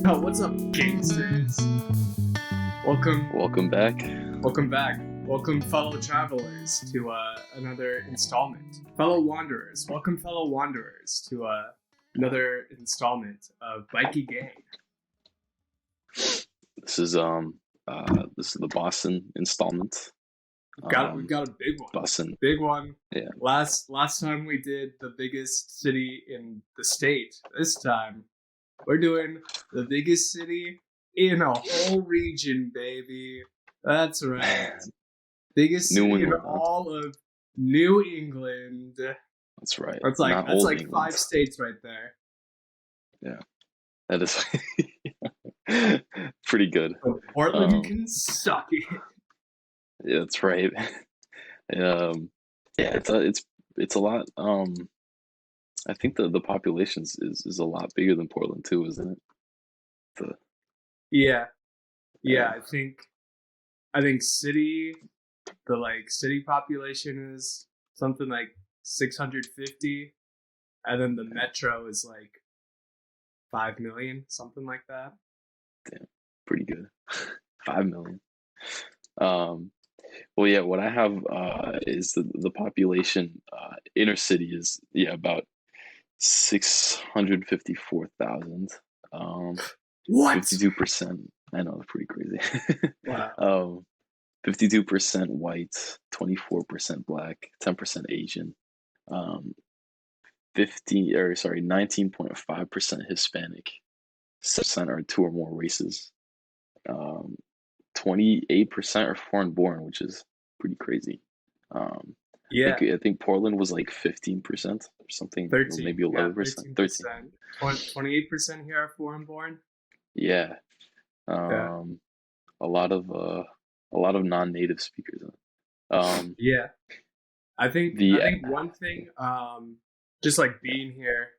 Oh, what's up, gangsters? Welcome, Welcome back. welcome back. Welcome, fellow travelers, to another installment. Fellow wanderers, welcome, fellow wanderers, to another installment of Bikey Gang. This is the Boston installment. We've got a big one. Boston. Big one. Yeah. Last time we did the biggest city in the state. This time we're doing the biggest city in a whole region, baby. That's right. Biggest New city in England. all of New England. That's right. That's Not like old England. 5 states right there. Yeah. That is pretty good. So Portland can suck it. Yeah, that's right. Yeah, it's a lot. I think the population is a lot bigger than Portland too, isn't it? Yeah. I think city population is something like 650, and then the metro is like 5 million, something like that. Damn, pretty good. 5 million. Well, yeah, what I have is the population inner city is about 654,000. What? 52%. I know, it's pretty crazy. Wow. 52% white, 24% black, 10% Asian, 19.5% Hispanic, 6% are two or more races, 28% are foreign born, which is pretty crazy. Yeah. I think Portland was like 15% or something, 13, or maybe 11%. 13%. 28% here are foreign born. Yeah. Yeah. A lot of non-native speakers. Yeah. I think one thing, just like being here,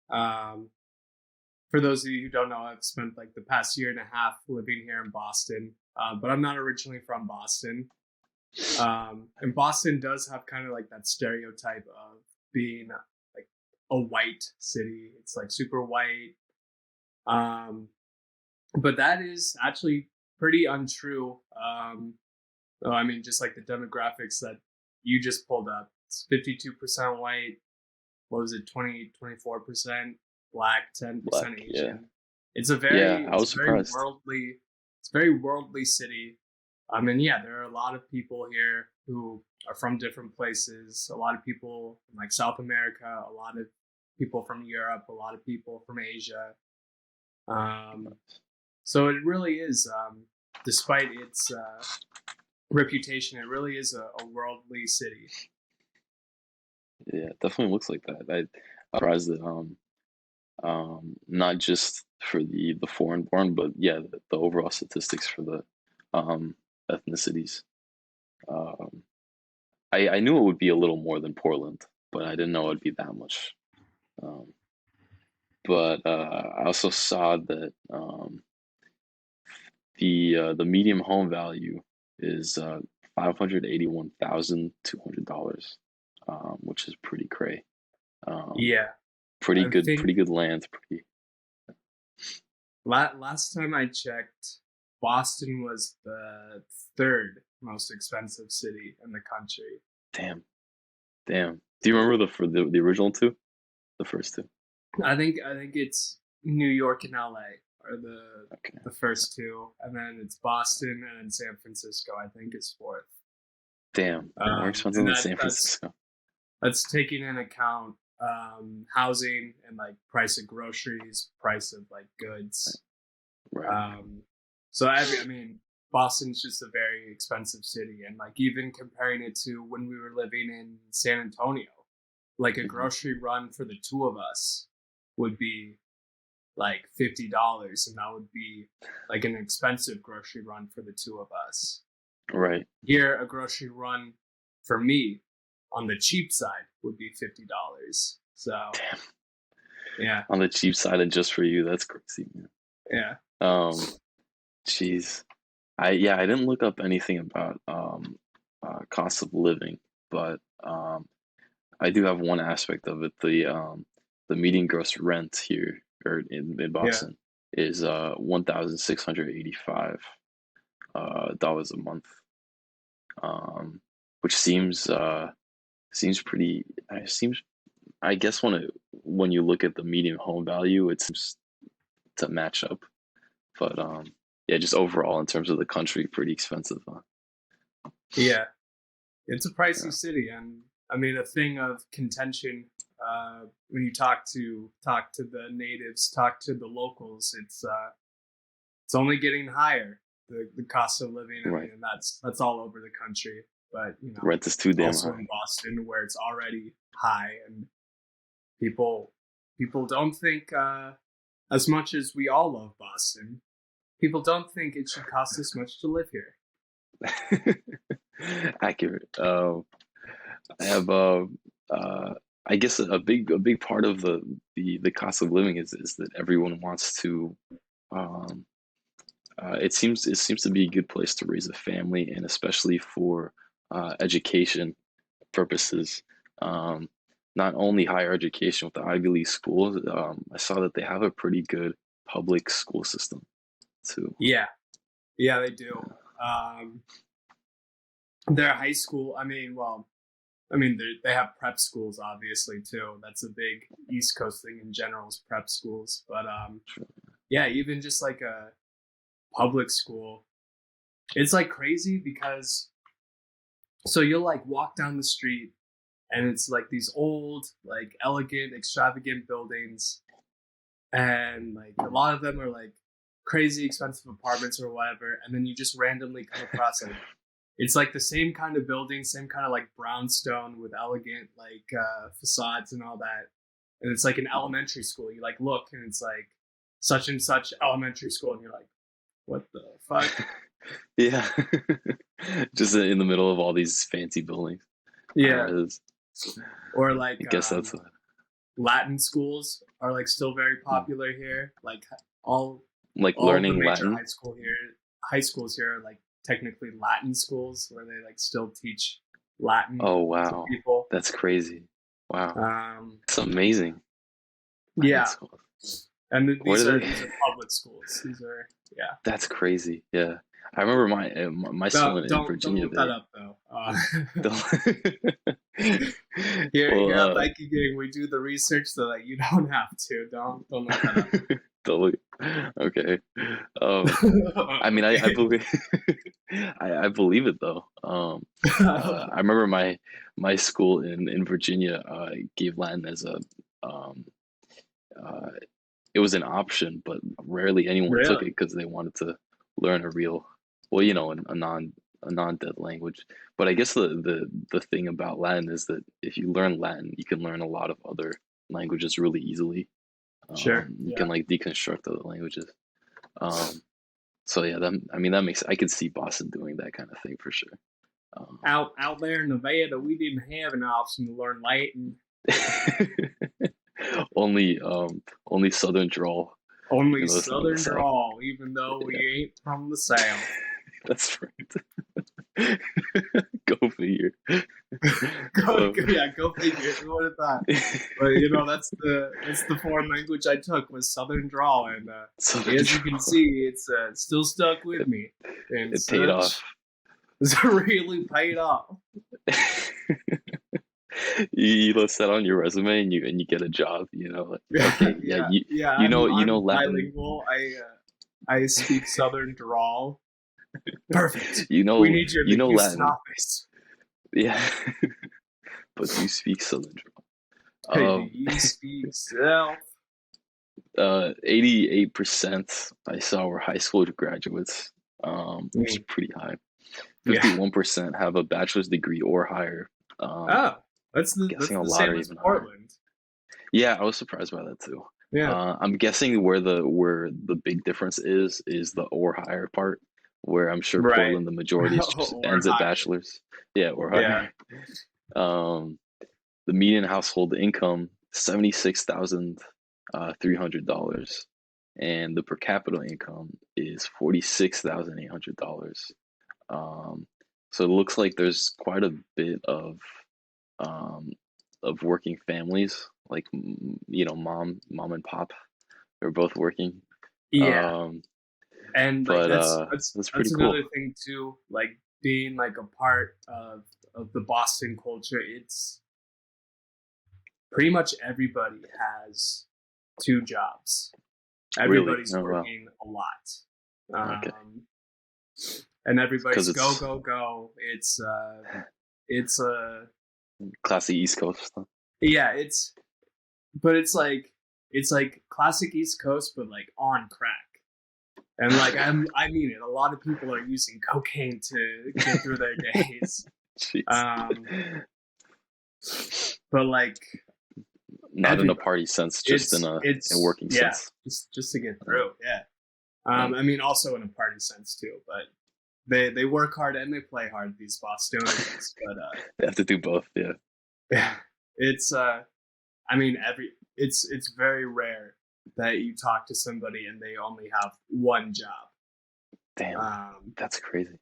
for those of you who don't know, I've spent like the past year and a half living here in Boston, but I'm not originally from Boston. And Boston does have kind of like that stereotype of being like a white city. It's like super white. But that is actually pretty untrue. I mean, just like the demographics that you just pulled up, it's 52% white. What was it? 24% black, 10% Black, Asian. yeah. It's a very, I was surprised. It's a very worldly city. I mean, yeah, there are a lot of people here who are from different places. A lot of people from like South America, a lot of people from Europe, a lot of people from Asia. So it really is, despite its reputation, it really is a worldly city. Yeah, it definitely looks like that. I'm surprised that not just for the foreign born, but yeah, the overall statistics for the ethnicities. I knew it would be a little more than Portland, but I didn't know it'd be that much. But I also saw that the median home value is $581,200, which is pretty cray. Yeah, pretty I good, think pretty good land. last time I checked, Boston was the third most expensive city in the country. Damn. Do you remember the original two, the first two? I think it's New York and LA are the Okay. first two, and then it's Boston, and then San Francisco, I think, is fourth. Damn, more expensive than San Francisco. That's taking in account housing and like price of groceries, price of like goods. Right. So I mean, Boston's just a very expensive city, and like even comparing it to when we were living in San Antonio, like a grocery run for the two of us would be like $50, and that would be like an expensive grocery run for the two of us. Right. Here, a grocery run for me on the cheap side would be $50. So, damn. Yeah. On the cheap side, and just for you, that's crazy, man. Yeah. Jeez. I didn't look up anything about cost of living, but I do have one aspect of it. The median gross rent here or in Boston is $1,685 dollars a month, um, which seems pretty. Seems, I guess, when you look at the median home value, it seems to match up. But yeah, just overall in terms of the country, pretty expensive, huh? Yeah, it's a pricey Yeah, city, and I mean a thing of contention when you talk to the natives, talk to the locals. It's only getting higher. The cost of living. I right. mean, and that's all over the country, but Rent is too damn also high. in Boston where it's already high, and people people don't think as much as we all love Boston. People don't think it should cost this much to live here. Accurate. I have uh, I guess a big part of the cost of living is that everyone wants to. Um, it seems to be a good place to raise a family, and especially for education purposes. Um, Not only higher education with the Ivy League schools, I saw that they have a pretty good public school system too. Yeah, yeah, they do. Um, their high school. I mean, well, I mean they have prep schools obviously too. That's a big East Coast thing in general is prep schools. But yeah, even just like a public school, it's like crazy because so you'll like walk down the street and it's like these old, like elegant, extravagant buildings, and like a lot of them are like crazy expensive apartments or whatever, and then you just randomly come across like it's like the same kind of building, same kind of like brownstone with elegant like facades and all that, and it's like an elementary school. You like look and it's like such and such elementary school, and you're like, what the fuck? Yeah, just in the middle of all these fancy buildings. Yeah, It is. or I like guess that's Latin schools are like still very popular here. Like all like all the learning major Latin. high schools here are like technically Latin schools where they like still teach Latin Oh to wow, people. that's crazy. Wow, Um, it's amazing. Latin yeah, school. and Where do they? these are public schools. These are yeah. That's crazy. Yeah, I remember my school in Don't Virginia. look that They up though. don't. Here at Well, Bikey Gang, we do the research so that you don't have to. Don't look that don't look. Okay. I up. mean, I Okay. believe I believe it though. I remember my school in Virginia gave Latin as a um, uh, it was an option, but rarely anyone took Really? it because they wanted to learn a real, well, a non-dead language. But I guess the thing about Latin is that if you learn Latin, you can learn a lot of other languages really easily. Sure. You Yeah. can like deconstruct other languages. Um, so yeah, I mean that makes I could see Boston doing that kind of thing for sure. Um, Out there in Nevada, we didn't have an option to learn Latin. only only Southern drawl, Only you know, in the Southern South. drawl, even though we Yeah, ain't from the South. that's right. Go figure. Go, Uh, yeah, go figure. What is that? But that's the foreign language I took was Southern drawl, and Southern as you can drawl. see, it's still stuck with It, me, and it paid off. such it's really paid off. You list that on your resume and you get a job, you know, like, Yeah, okay, yeah, yeah, yeah. you know I'm Latin, bilingual. I speak Southern drawl. Perfect. We need you in you the know Houston Latin. office. Yeah, but you speak Southern Hey, do drawl. you speak South? 88% I saw were high school graduates, which is Mm, pretty high. yeah. 51% have a bachelor's degree or higher. Oh, Guessing that's a the lot same are as even higher. Portland. Yeah, I was surprised by that too. Yeah. I'm guessing where the big difference is the or higher part, where I'm sure Right. Portland the majority is just Or ends at higher. bachelor's. Yeah, or Yeah. higher. Um, the median household income $76,300, and the per capita income is $46,800. Um, so it looks like there's quite a bit um, of working families, like you know, mom and pop, they're both working. Yeah, Um, and like but that's that's pretty cool. another thing too. Like being like a part of the Boston culture, it's pretty much everybody has two jobs. Really? Everybody's Oh wow. working a lot. Okay. And Because everybody's go it's go go. It's classic East Coast. Huh? yeah, but it's like classic East Coast, but like on crack. And like I mean it. A lot of people are using cocaine to get through their days. Jeez. Um, but like Not in a everybody, party sense, just in a working yeah, sense. just to get Uh, through. Yeah. uh, I mean also in a party sense too, but they work hard and they play hard, these Bostonians. But they have to do both. Yeah. yeah, it's I mean it's very rare that you talk to somebody and they only have one job. Damn, Um, that's crazy.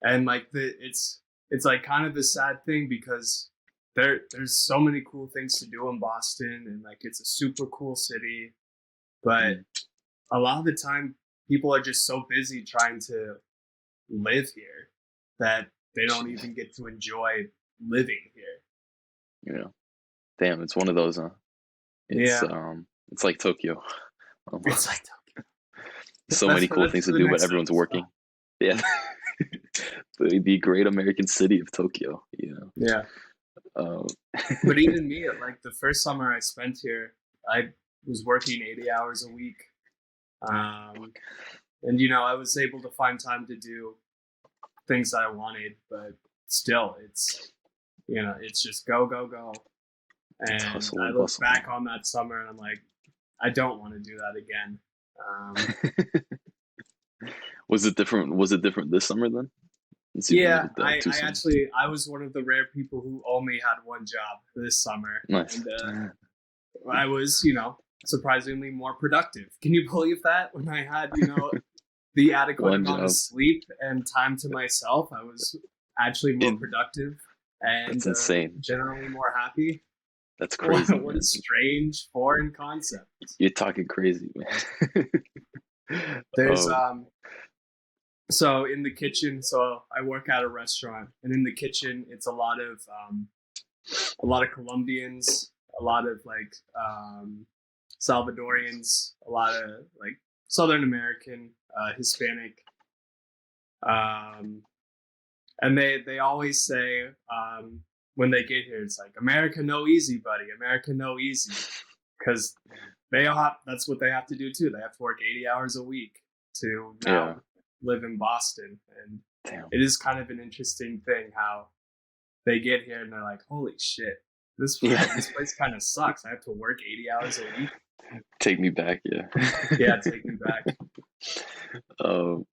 and like it's like kind of a sad thing because there's so many cool things to do in Boston, and like it's a super cool city, but Mm, a lot of the time people are just so busy trying to live here that they don't jeez. even get to enjoy living here. You know, damn, it's one of those. Yeah, It's like Tokyo. it's like Almost. So many cool that's things to the do, but next everyone's episode. working. Yeah. The great American city of Tokyo. Yeah, Uh, but even me, like the first summer I spent here, I was working 80 hours a week. Um, and I was able to find time to do things that I wanted, but still, it's just go go go. it's And hustle I and look bustle, back on that summer and I'm like, I don't want to do that again. man. Was it different? Was it different this summer then? Since you've been Yeah, here two I summers. actually I was one of the rare people who only had one job this summer, Nice. and I was surprisingly more productive. Can you believe that? When I had the adequate One amount of job. sleep and time to myself, I was actually more In productive and That's insane. generally more happy. That's What, crazy, what a man. strange foreign concept. You're talking crazy, man. There's Oh, so in the kitchen, so I work at a restaurant, and in the kitchen, it's a lot of Colombians, a lot of like Salvadorians, a lot of like Southern American, Hispanic, um, and they always say when they get here, it's like America no easy, buddy, America no easy, because that's what they have to do too. They have to work 80 hours a week to yeah. now live in Boston, and Damn. it is kind of an interesting thing how they get here and they're like, holy shit, Yeah. this place kind of sucks. I have to work 80 hours a week. Take me back, yeah. Yeah, take me back. Um,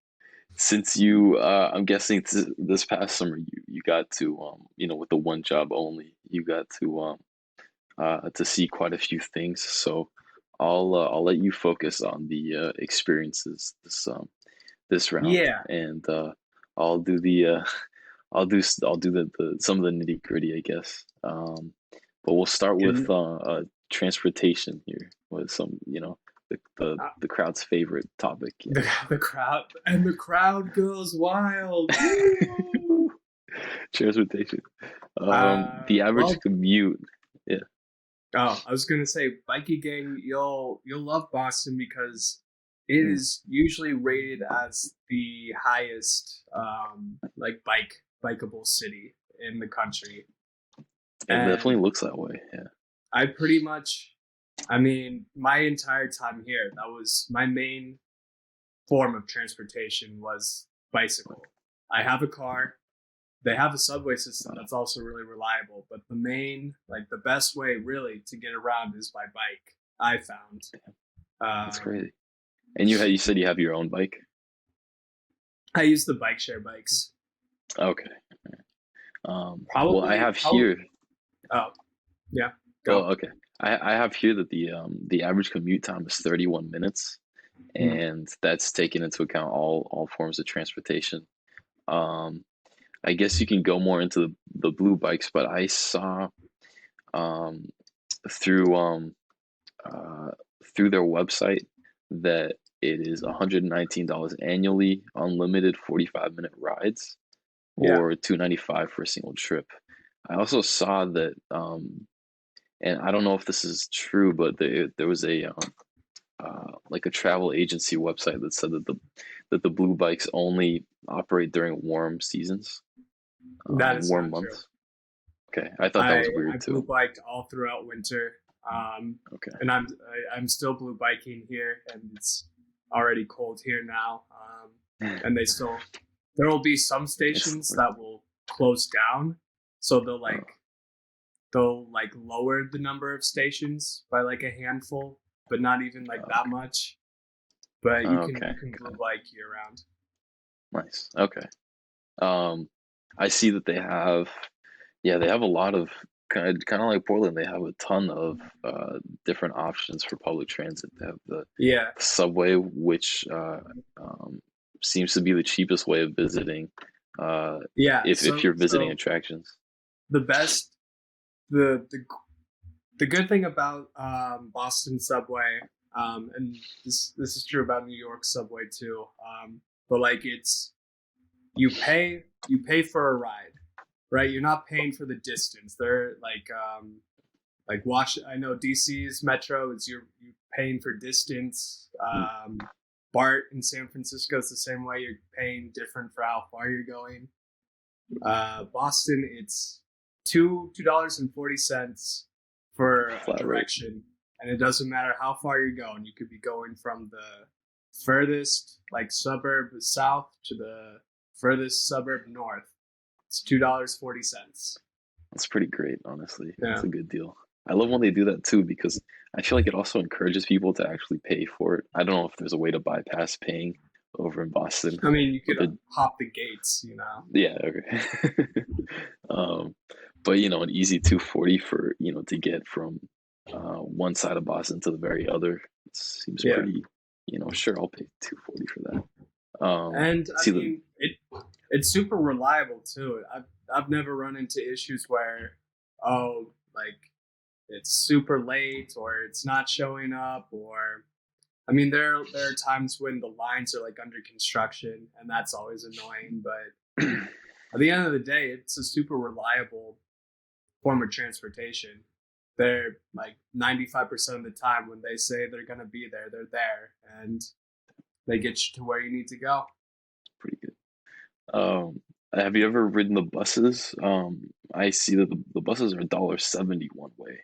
since I'm guessing this past summer you got to with the one job only, you got to see quite a few things. So I'll let you focus on the experiences this round, Yeah. and I'll do the I'll do the some of the nitty gritty, I guess. But we'll start with And transportation here, with some uh, the crowd's favorite topic. Yeah. the crowd goes wild. Woo! Transportation. The average Well, commute. Yeah. oh, I was gonna say, Bikey Gang, you'll love Boston because it Mm. is usually rated as the highest like bikeable city in the country. It definitely And looks that way. Yeah. I pretty much, I mean, my entire time here, that was my main form of transportation was bicycle. I have a car. They have a subway system Wow, that's also really reliable, but the main, like the best way really to get around is by bike. I found. that's Um, crazy. And you said you have your own bike. I use the bike share bikes. Okay. Well, I Probably, have probably. here. Oh, yeah. Oh, Go. okay. I have here that the average commute time is 31 minutes, Mm. and that's taking into account all forms of transportation. Um, I guess you can go more into the blue bikes, but I saw um, through uh, through their website that it is $119 annually, unlimited 45-minute rides, Yeah, or $295 for a single trip. I also saw that, and I don't know if this is true, but there was a like a travel agency website that said that the blue bikes only operate during warm seasons, that is warm not true. months. Okay, I thought that I was I weird blue too. biked all throughout winter, Okay. and I'm still blue biking here, and it's already cold here now. And there will be some It's stations that will close down, so oh, they'll like lower the number of stations by like a handful, but not even like that much. But okay, you can blue okay, bike year round. nice. Okay. Um, I see that they have, yeah, they have a lot of kind of like Portland. They have a ton of different options for public transit. They have Yeah, the subway, which um, seems to be the cheapest way of visiting. Uh, yeah. if you're visiting attractions. The best the the the good thing about Boston subway, and this is true about New York subway too. But like you pay for a ride, right? You're not paying for the distance. They're like watch. I know DC's metro is you paying for distance. Mm, BART in San Francisco is the same way. You're paying different for how far you're going. Boston, it's $2 and 40 cents for a flat rate. direction, and it doesn't matter how far you're going. You could be going from the furthest like suburb south to the furthest suburb north. It's $2.40. That's pretty great, honestly. That's Yeah, a good deal. I love when they do that too because I feel like it also encourages people to actually pay for it. I don't know if there's a way to bypass paying over in Boston, I mean you but could hop the gates, you know. yeah, okay. um, but an easy 240 for to get from one side of Boston to the very other seems Yeah, pretty. Sure, I'll pay 240 for that. and I See the mean it's super reliable too. I've never run into issues where oh like it's super late or it's not showing up or I mean there are times when the lines are like under construction and that's always annoying, but at the end of the day it's a super reliable form of transportation. They're like 95% of the time when they say they're going to be there, they're there and they get you to where you need to go. pretty good. Have you ever ridden the buses? I see that the buses are $1.70 one way.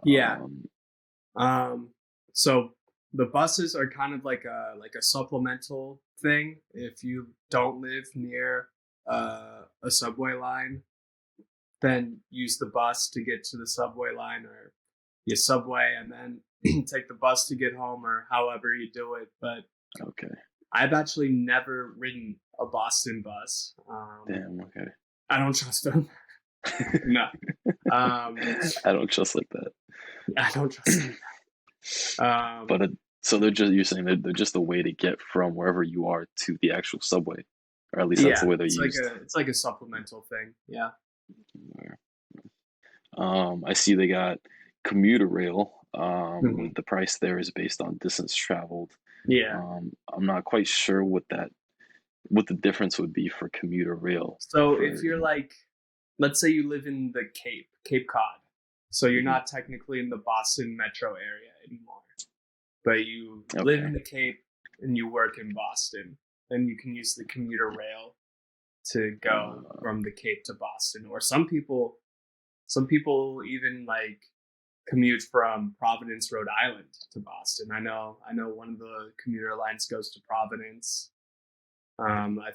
Yeah. Um, Um so the buses are kind of like a supplemental thing if you don't live near a subway line, then use the bus to get to the subway line or you subway and then take the bus to get home or however you do it. But okay, I've actually never ridden a Boston bus. damn, okay. I don't trust them. No, I don't trust like that. I don't trust them. But so you're saying they're just a way to get from wherever you are to the actual subway, or at least that's Yeah, the way they're used. it's like a supplemental thing. Yeah, I see they got commuter rail. hmm The price there is based on distance traveled. yeah. I'm not quite sure what the difference would be for commuter rail So if for. you're like, let's say you live in the Cape Cod, so you're Mhm. not technically in the Boston metro area anymore, but you live Okay. in the Cape and you work in Boston, then you can use the commuter rail to go Uh, from the Cape to Boston. Or some people even like commute from Providence, Rhode Island to Boston. I know one of the commuter lines goes to Providence. I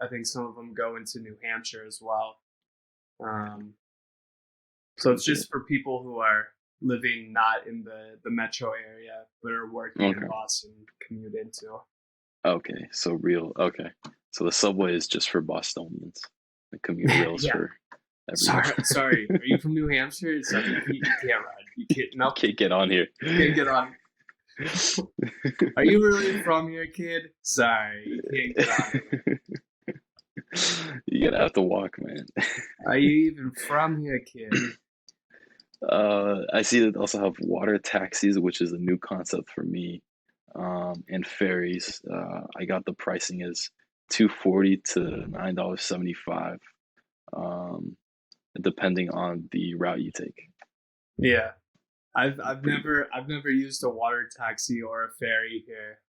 think some of them go into New Hampshire as well. Um, so pretty it's good. just for people who are living not in the metro area but are working in Okay. Boston commute into. Okay. So real. Okay. So the subway is just for Bostonians. The commuter rail is Yeah. for everyone. Sorry. Are you from New Hampshire? So you can't ride. You can't. Nope. Can't get on here. Can't get on. Are you really from here, kid? Sorry, you can't get on here. You're gonna have to walk, man. Are you even from here, kid? I see that they also have water taxis, which is a new concept for me. and ferries. I got the pricing as $2.40 to $9.75, um, depending on the route you take. Yeah. I've Pretty good. never used a water taxi or a ferry here.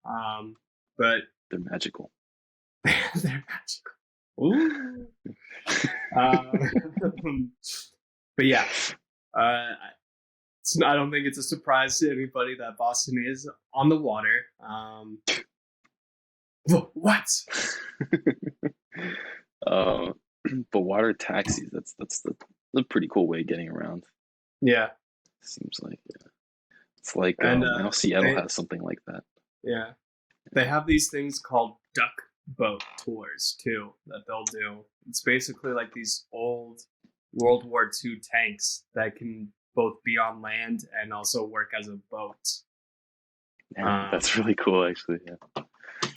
But They're magical. they're magical. Ooh. Um, but yeah, uh, I don't think it's a surprise to anybody that Boston is on the water. What? uh, but water taxis, that's a pretty cool way of getting around. Yeah, Seems like, yeah. It's like and I know Seattle they has something like that. yeah they have these things called duck boat tours too that they'll do. It's basically like these old World War II tanks that can both be on land and also work as a boat. Yeah, Um, that's really cool actually. Yeah.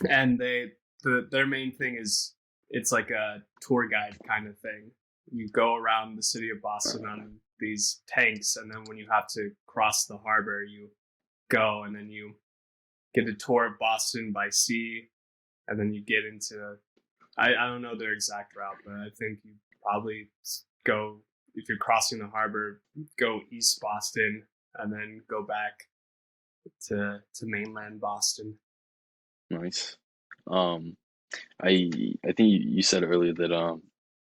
and their main thing is it's like a tour guide kind of thing. You go around the city of Boston on these tanks, and then when you have to cross the harbor, you go and then you get a tour of Boston by sea, and then you get into I don't know their exact route, but I think you probably go if you're crossing the harbor, go East Boston and then go back to mainland Boston. Nice. Um, I I think you said earlier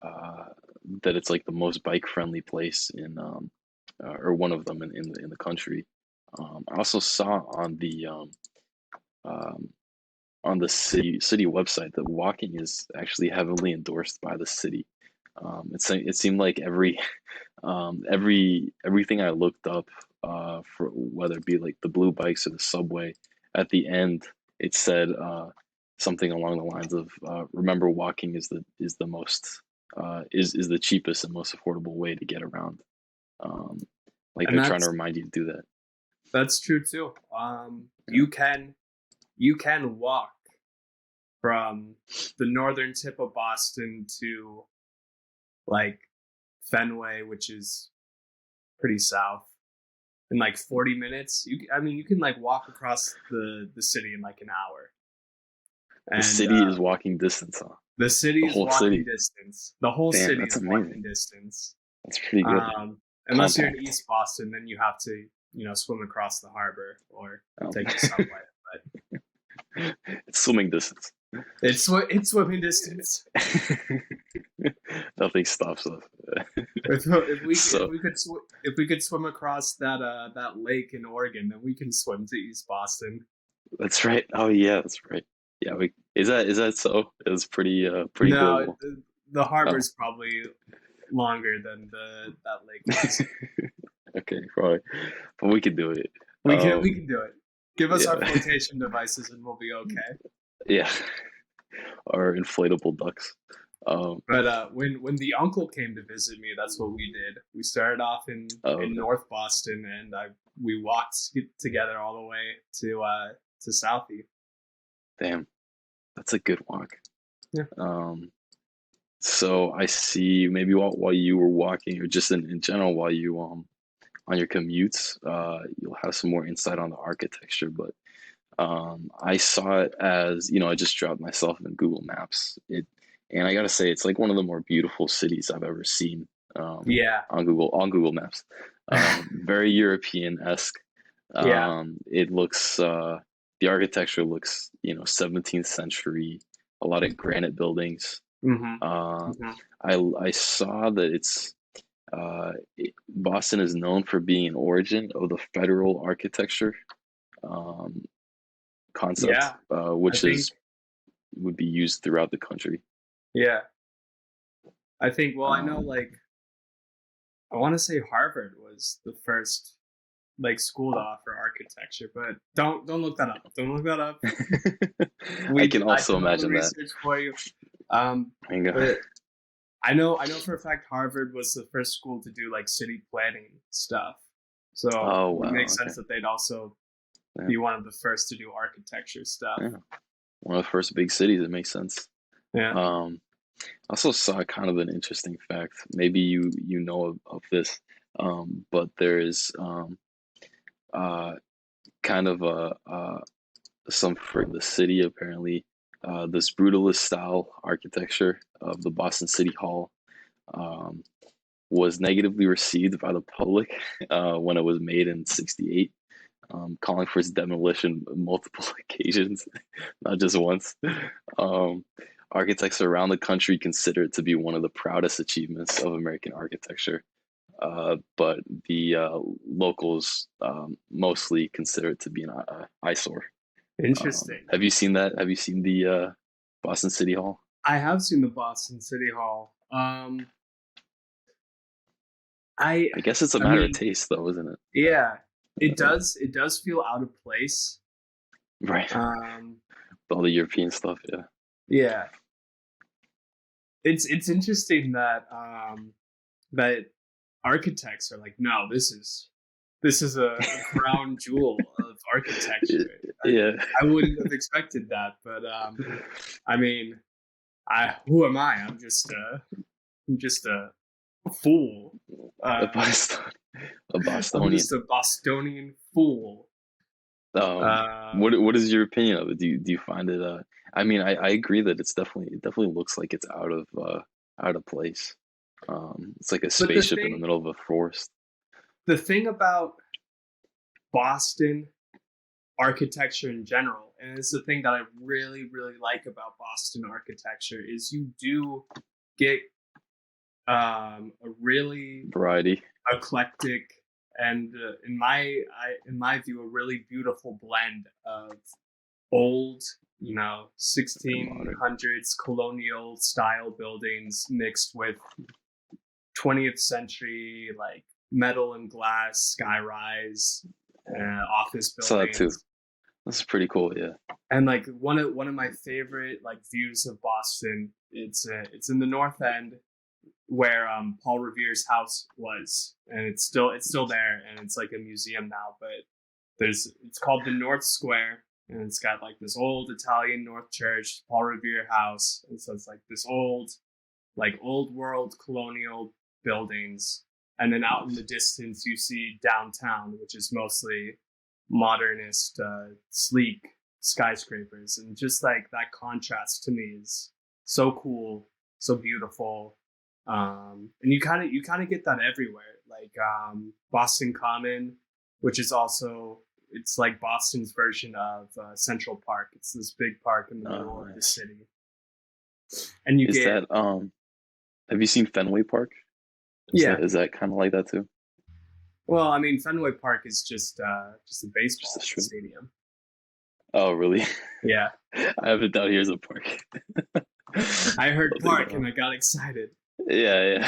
uh that it's like the most bike friendly place in or one of them in the country. I also saw um on the city website that walking is actually heavily endorsed by the city. It seemed like everything I looked up for whether it be like the blue bikes or the subway, at the end it said something along the lines of remember walking is the most is the cheapest and most affordable way to get around. Um, like And they're trying to remind you to do that. that's true too. Yeah. You can walk from the northern tip of Boston to like Fenway, which is pretty south, in like 40 minutes. I mean, you can like walk across the city in like an hour, The and city is walking distance, huh? the city The is whole walking city. distance. The whole Damn, city that's is amazing. walking distance. That's pretty good. Unless you're in Compact. East Boston, then you have to swim across the harbor or Um, take the subway. But it's swimming distance. it's swimming distance. Nothing stops us. So If we could swim across that lake in Oregon, then we can swim to East Boston. that's right. Oh yeah, that's right. Yeah, we is that so? It's pretty No, doable. the Oh. harbor's probably longer than the that lake was. Okay, probably. But we can do it. We can do it. Give us our Yeah. flotation devices and we'll be okay. Yeah. Our inflatable ducks. But when the uncle came to visit me, that's what we did. We started off Oh, in okay. North Boston, and we walked together all the way to Southie. Damn. That's a good walk. Yeah. So I see maybe while you were walking or just in general while you on your commutes, you'll have some more insight on the architecture, but I saw it as, I just dropped myself in Google Maps. And I gotta say, it's like one of the more beautiful cities I've ever seen Yeah. on Google Maps. Very European-esque. Yeah. It looks the architecture looks, 17th century, a lot of granite buildings. Mm-hmm. Uh, Mm-hmm. I saw that Boston is known for being an origin of the federal architecture um, concept, Yeah. I which think. is would be used throughout the country. Yeah. I think. Well, I know. Um, Like, I want to say Harvard was the first like school to offer architecture, but don't look that up. Don't look that up. I can I also did all the imagine that. research for you. Um, There you go. but I know for a fact Harvard was the first school to do like city planning stuff. So Oh it wow, makes okay. sense that they'd also Yeah, be one of the first to do architecture stuff. yeah. One of the first big cities. It makes sense. Yeah. Um, I also saw kind of an interesting fact. Maybe you know of this, but there is uh, kind of some for the city apparently. This brutalist style architecture of the Boston City Hall um, was negatively received by the public when it was made in '68, calling for its demolition on multiple occasions, not just once. Um, Architects around the country consider it to be one of the proudest achievements of American architecture, but the locals mostly consider it to be an eyesore. Interesting. Have you seen that? Have you seen the Boston City Hall? I have seen the Boston City Hall. I I guess it's a I matter of mean, taste, though, isn't it? yeah, it does. It does feel out of place. Right. Um, All the European stuff, yeah. yeah, it's interesting that that architects are like, no, this is a crown jewel of architecture. Yeah. I wouldn't have expected that, but I mean, I who am I? I'm just a fool. A Uh, Boston, a I'm Bostonian. just a Bostonian fool. Um, Um, what is your opinion of it? Do you find it? I mean, I agree that it definitely looks like it's out of place. It's like a but spaceship in the middle of a forest. the thing about Boston architecture in general, and it's the thing that I really, really like about Boston architecture, is you do get a really Variety. eclectic and in my view a really beautiful blend of old, you know, And modern. 1600s colonial style buildings mixed with 20th century like metal and glass skyrise office Saw that too. buildings. That's pretty cool. Yeah. And like one of my favorite like views of Boston, it's in the North End where Paul Revere's house was, and it's still there, and it's like a museum now. But it's called the North Square, and it's got like this old Italian North Church, Paul Revere house, and so it's like this old world colonial buildings, and then out in the Nice. distance you see downtown, which is mostly modernist, sleek skyscrapers, and just like that contrast to me is so cool, so beautiful. And you kind of get that everywhere, like Boston Common, which is also it's like Boston's version of Central Park. It's this big park in the middle of the Nice. city, and you Is get that have you seen Fenway Park? yeah. Is that kind of like that too? Well, I mean, Fenway Park is just a Just a baseball strip. stadium. Oh, really? Yeah, I have it down here as a park. I heard I'll take it park and off. I got excited. Yeah,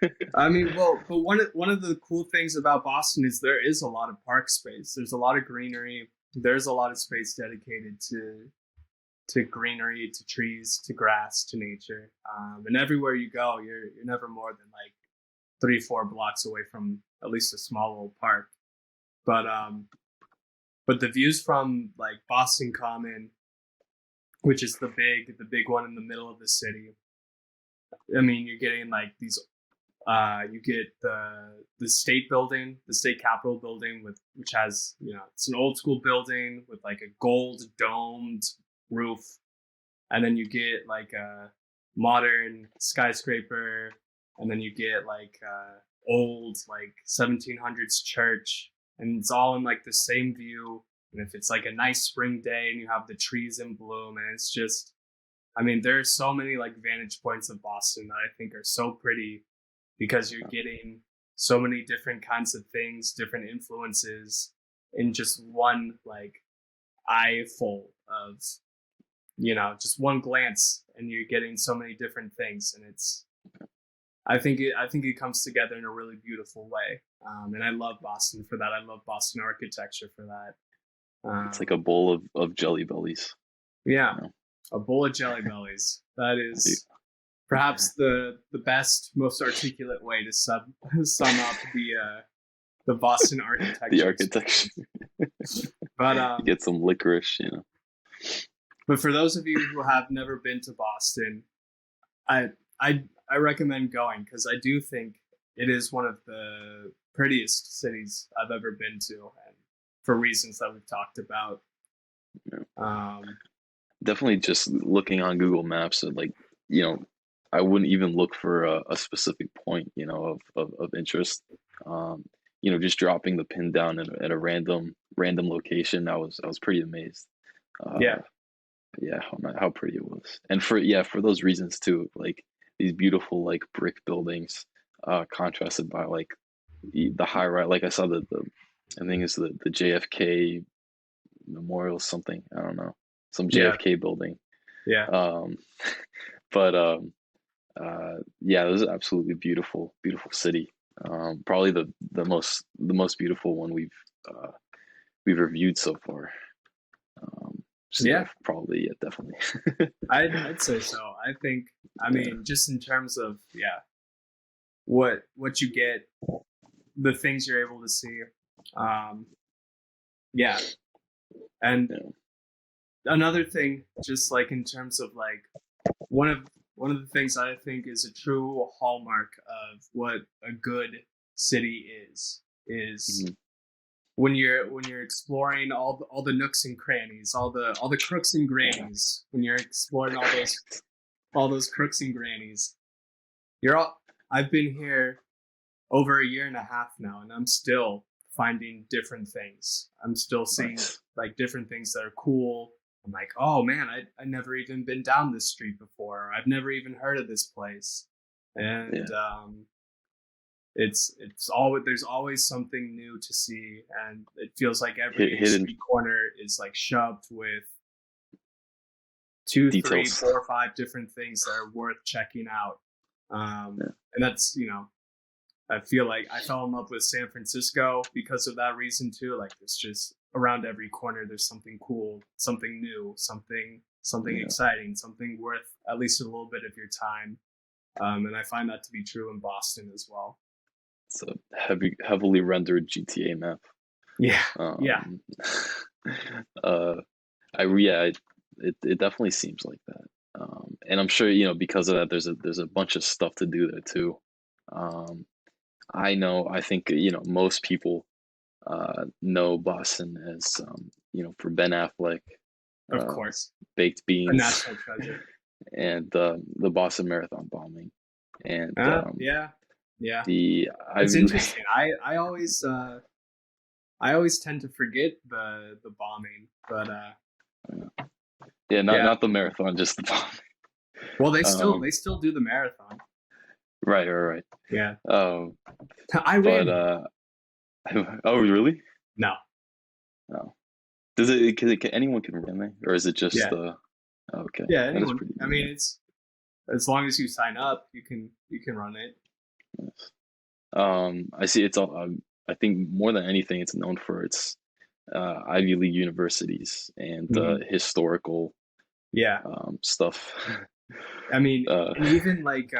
yeah. I mean, well, but one of the cool things about Boston is there is a lot of park space. There's a lot of greenery. There's a lot of space dedicated to greenery, to trees, to grass, to nature. And everywhere you go, you're never more than like 3-4 blocks away from at least a small little park. But but the views from like Boston Common, which is the big one in the middle of the city. I mean, you're getting like these. You get the state building, the state capitol building, with which has it's an old school building with like a gold domed roof, and then you get like a modern skyscraper, and then you get like old like 1700s church, and it's all in like the same view. And if it's like a nice spring day and you have the trees in bloom, and it's just, I mean, there are so many like vantage points of Boston that I think are so pretty because you're getting so many different kinds of things, different influences in just one like eye full of just one glance, and you're getting so many different things, and it's I think it comes together in a really beautiful way, and I love Boston for that. I love Boston architecture for that. It's like a bowl of jelly bellies. Yeah, You know? a bowl of jelly bellies. That You- is perhaps the best, most articulate way to sum up the Boston the architecture architecture. experience. But You get some licorice, but for those of you who have never been to Boston, I I recommend going because I do think it is one of the prettiest cities I've ever been to, and for reasons that we've talked about. Yeah. Um, Definitely just looking on Google Maps and like, you know, I wouldn't even look for a specific point, of interest. Um, just dropping the pin down at a random location. I was pretty amazed. yeah, Uh, yeah, how pretty it was. And for those reasons too, like these beautiful like brick buildings, contrasted by like the high rise. Like I saw the I think it's the JFK Memorial something. I don't know, some yeah, JFK building. yeah, Um, but yeah, it was absolutely beautiful, beautiful city. Probably the most beautiful one we've reviewed so far. So yeah, yeah. probably, yeah, definitely. I'd say so. I think. I Yeah, mean, just in terms of what you get, the things you're able to see. Um, yeah, and yeah, another thing, just like in terms of like one of one of the things I think is a true hallmark of what a good city is mhm, when you're exploring all the nooks and crannies, all the crooks and yeah. grannies. When you're exploring all those crooks and grannies, you're all. I've been here over a year and a half now, and I'm still finding different things. I'm still seeing Nice. like different things that are cool. I'm like, oh man, I never even been down this street before. Or I've never even heard of this place, and Yeah, it's always there's always something new to see, and it feels like every hidden street corner is like shoved with two, three, details. 4, or 5 different things that are worth checking out. Yeah, And that's I feel like I fell in love with San Francisco because of that reason too. Like it's just around every corner there's something cool, something new, something yeah. exciting, something worth at least a little bit of your time. And I find that to be true in Boston as well. It's a heavily rendered GTA map. Yeah, yeah, Um, uh, yeah, it definitely seems like that. And I'm sure, because of that, there's a bunch of stuff to do there too. Um, I think, most people know Boston as, for Ben Affleck, of uh, course, baked a beans, national treasure. and the Boston Marathon bombing, and Yeah, yeah. the It's Ivy League. interesting. I always tend to forget the bombing, but Yeah, not yeah. not the marathon, just the bombing. Well, Um, they still do the marathon. right, right, Yeah, right. I But ran one. oh, really? No, No. Does it? Can anyone can run there, or is it just yeah, the? Oh, okay, yeah. that is Anyone. pretty I neat. mean, it's as long as you sign up, you can run it. Nice. I see. It's all. I think more than anything, it's known for its Ivy League universities and Hmm. historical Yeah, stuff. I mean, uh, and even like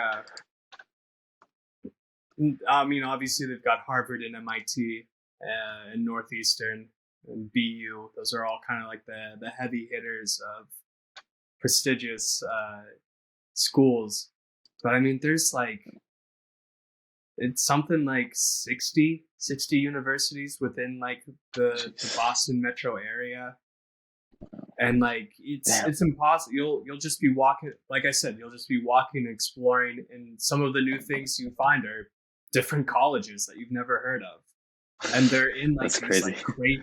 I mean, obviously they've got Harvard and MIT and Northeastern and BU. Those are all kind of like the heavy hitters of prestigious schools. But I mean, there's like it's something like 60 universities within like the jeez. Boston metro area. And like Damn. it's impossible. You'll just be walking, like I said, you'll just be walking, exploring, and some of the new things you find are different colleges that you've never heard of, and they're in like That's these crazy. like great.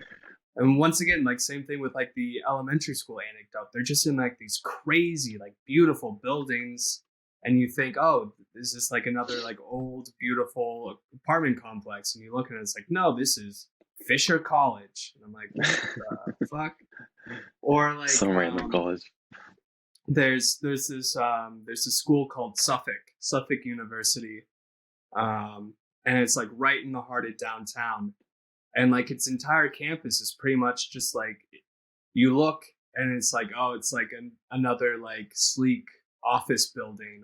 And once again, like same thing with like the elementary school anecdote. They're just in like these crazy, like beautiful buildings, and you think, oh, is this like another like old, beautiful apartment complex? And you look and it's like, no, this is Fisher College. And I'm like, what the fuck? Or like Some random college. there's this school called Suffolk University, and it's like right in the heart of downtown, and like its entire campus is pretty much just like you look and it's like, oh, it's like another like sleek office building,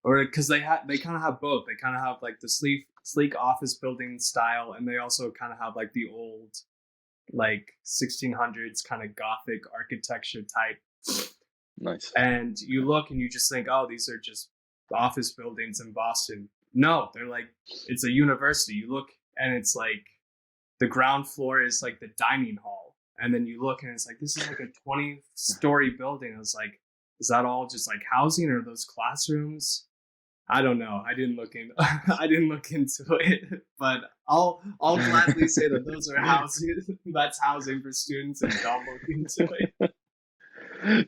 or because they kind of have both. They kind of have like the sleek office building style, and they also kind of have like the old like 1600s kind of gothic architecture type. Nice. And you look and you just think, oh, these are just office buildings in Boston. No, they're like, it's a university. You look and it's like the ground floor is like the dining hall, And then you look and it's like, this is like a 20-story building. I was like, is that all just like housing or those classrooms? I don't know. I didn't look in. I didn't look into it, but I'll gladly say that those are housing. That's housing for students, and don't look into it.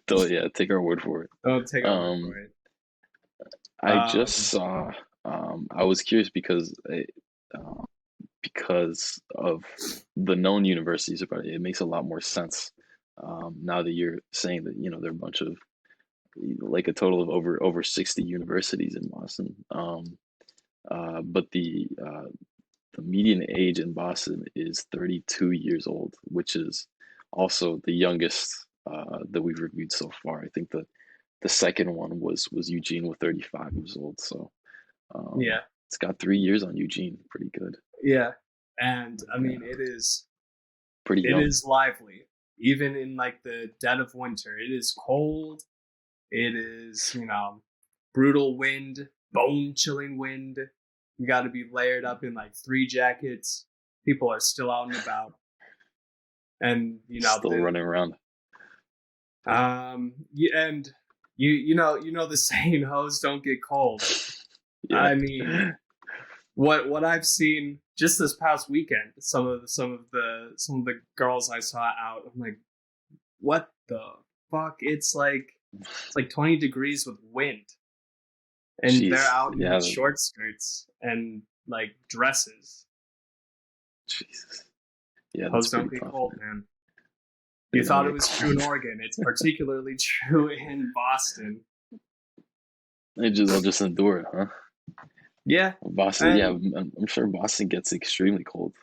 Don't take our word for it. Don't take our word for it. I just saw. I was curious because of the known universities, but it makes a lot more sense now that you're saying that there are a bunch of like a total of over 60 universities in Boston. But the median age in Boston is 32 years old, which is also the youngest that we've reviewed so far. I think the second one was Eugene with 35 years old. So Yeah, it's got 3 years on Eugene. Pretty good. yeah, and I mean it is Pretty young. lively, even in like the dead of winter. It is cold. It is brutal wind, bone chilling wind. You got to be layered up in like 3 jackets. People are still out and about, and Still running around. and you know the saying, "Hoes don't get cold." Yeah. I mean, what I've seen just this past weekend, some of the girls I saw out, I'm like, what the fuck? It's like 20 degrees with wind, and Jeez. they're out in short skirts and like dresses. Jesus. Yeah, Hoes don't get cold, man. You thought it was true in Oregon. It's particularly true in Boston. They'll just endure it, huh? Yeah, Boston. I'm sure Boston gets extremely cold.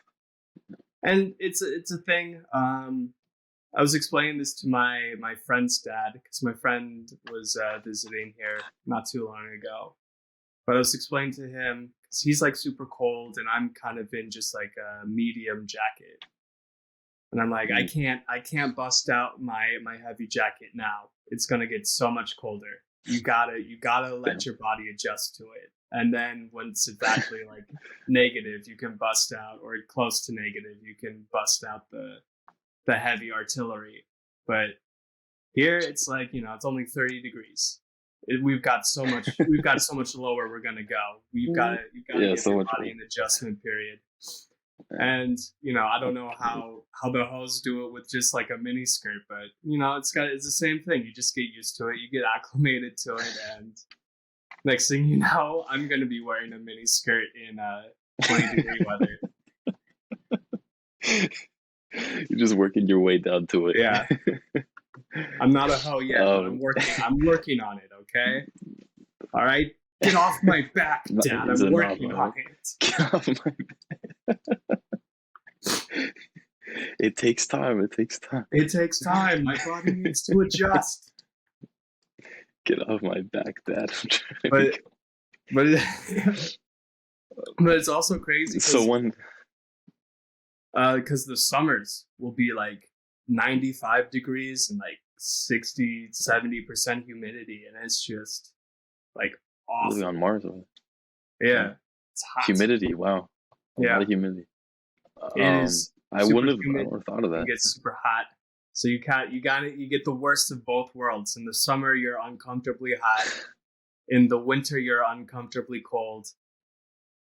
And it's a thing. I was explaining this to my friend's dad because my friend was visiting here not too long ago. But I was explaining to him because he's like super cold and I'm kind of in just like a medium jacket. And I'm like, I can't bust out my heavy jacket now. It's gonna get so much colder. You gotta let your body adjust to it. And then once it's actually like negative, you can bust out, or close to negative, you can bust out the heavy artillery. But here it's like, it's only 30 degrees. We've got so much lower we're gonna go. You've got to give your body an adjustment period. And I don't know how the hoes do it with just like a mini skirt, but it's the same thing. You just get used to it, you get acclimated to it, and next thing you know, I'm gonna be wearing a mini skirt in 20-degree weather. You're just working your way down to it. Yeah. I'm not a hoe yet, but I'm working on it, okay? All right? Get off my back, Dad. I'm working on it. Get off my back. It takes time. It takes time. My body needs to adjust. Get off my back, Dad. But it's also crazy. So when because the summers will be like 95 degrees and like 60-70% humidity, and it's just like awful. Really on Mars. Yeah, it's hot. Humidity. Wow. A lot of humidity. It is. I wouldn't have thought of that. It gets super hot, so you get the worst of both worlds. In the summer, you're uncomfortably hot. In the winter, you're uncomfortably cold.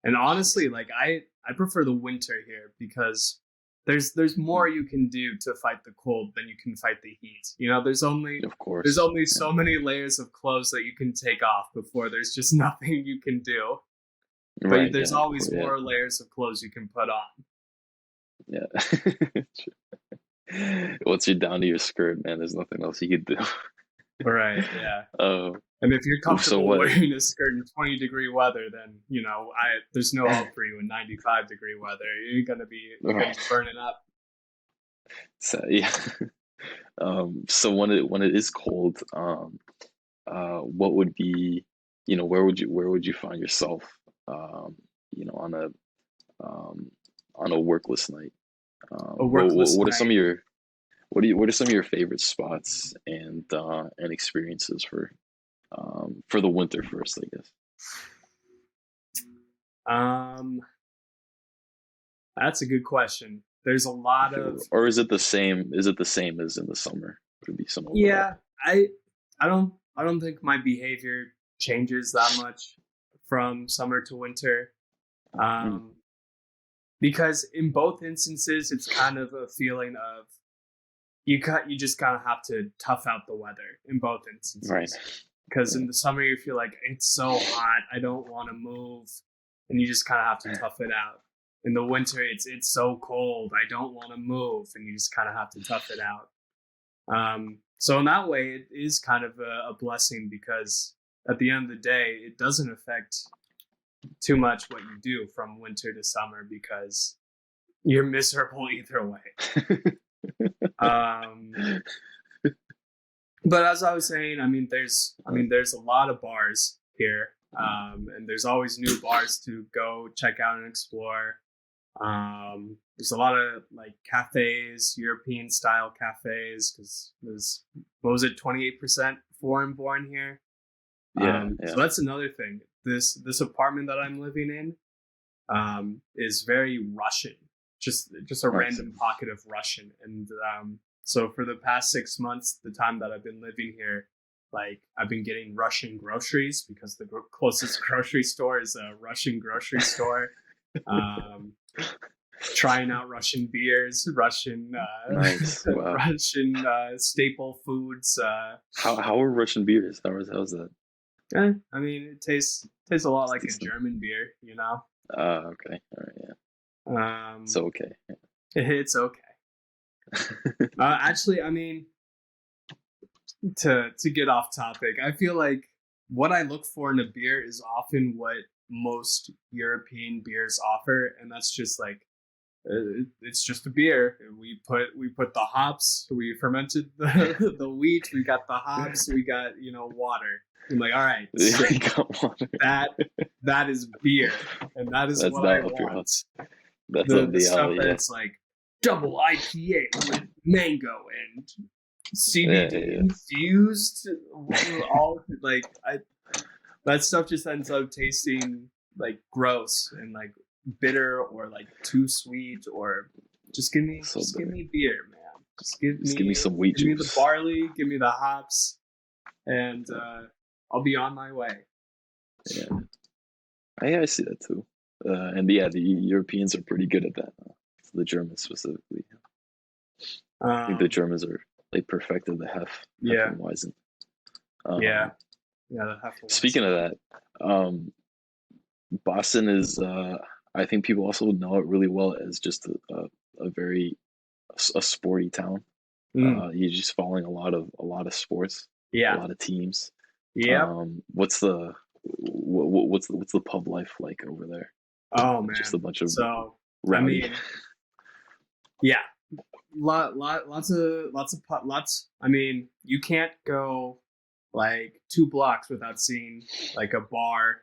And honestly, like I prefer the winter here because there's more you can do to fight the cold than you can fight the heat. There's only so many layers of clothes that you can take off before there's just nothing you can do. But there's always more layers of clothes you can put on. Yeah. Once you're down to your skirt, man, there's nothing else you can do. Right, yeah. And if you're comfortable wearing a skirt in 20-degree weather, then there's no hope for you in 95-degree weather. You're gonna be burning up. So yeah. So when it is cold, what would be, where would you find yourself, on a workless night? What are some of your favorite spots and experiences for the winter first, I guess? That's a good question. there's a lot Okay, of or is it the same? Is it the same as in the summer? Would be some overlap. yeah. I don't think my behavior changes that much from summer to winter. Mm, Um, because in both instances, it's kind of a feeling of you just kind of have to tough out the weather in both right. instances. Because in the summer you feel like it's so hot, I don't want to move, and you just kind of have to tough it out. In the winter, it's so cold, I don't want to move, and you just kind of have to tough it out. So in that way, it is kind of a blessing because at the end of the day, it doesn't affect too much what you do from winter to summer because you're miserable either way. Um, but as I was saying, there's a lot of bars here, and there's always new bars to go check out and explore. There's a lot of like cafes, European style cafes, because there's what was it, 28% foreign born here. Yeah, So yeah. that's another thing. This apartment that I'm living in is very Russian, just a Nice. random pocket of Russian. And so for the past 6 months, the time that I've been living here, like I've been getting Russian groceries because the closest grocery store is a Russian grocery store. Um, Trying out Russian beers, Nice. Wow. Russian staple foods. How are Russian beers? How's that? I mean, it tastes a lot It's like a decent. German beer, you know. Okay. All right. Yeah. Um, So okay. it's okay. Actually, I mean, to get off topic, I feel like what I look for in a beer is often what most European beers offer, and that's just like it's just a beer. We put the hops, we fermented the wheat, we got the hops, we got water. I'm like, all right, You sick. got water. That that is beer, and that is That's what I not up your want. house. That's The up the the stuff alley. that Yeah. it's like double IPA with mango and Yeah. CBD Yeah. infused, all like that stuff just ends up tasting like gross and like bitter or like too sweet or So just give bitter. me beer, man. Just give me some wheat Give me the juice. barley, give me the hops, and I'll be on my way. Yeah. I see that too. And yeah, the Europeans are pretty good at that. The Germans specifically. I think the Um, Germans are like perfected the yeah, Hefeweizen. yeah, Um, yeah. The Hefeweizen. Speaking of that, Boston is. I think people also know it really well as just a very a sporty town. Mm, You're just following a lot of sports, a yeah, lot of teams. yep. What's the pub life like over there? Oh Just a man. bunch of So I rowdy. mean, yeah, lots. I mean, you can't go like 2 blocks without seeing like a bar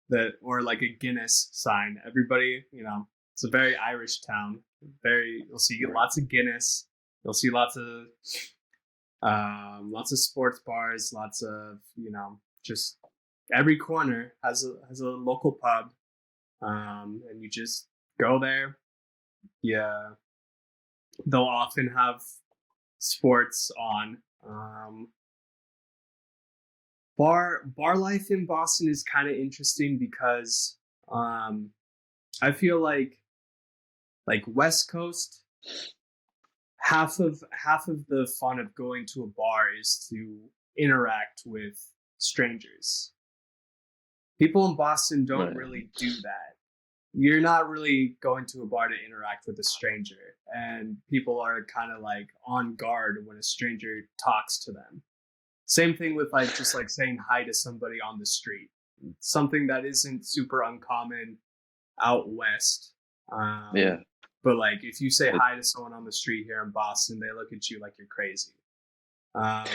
that or like a Guinness sign. Everybody, it's a very Irish town. You'll see Right. lots of Guinness. You'll see lots of sports bars. Lots of just every corner has a local pub. And you just go there. Yeah, they'll often have sports on. Bar life in Boston is kind of interesting because I feel like West Coast, half of the fun of going to a bar is to interact with strangers. People in Boston don't Right. really do that. You're not really going to a bar to interact with a stranger, and people are kind of like on guard when a stranger talks to them. Same thing with like just like saying hi to somebody on the street, something that isn't super uncommon out west. Yeah. But like if you say It, hi to someone on the street here in Boston, they look at you like you're crazy. Um,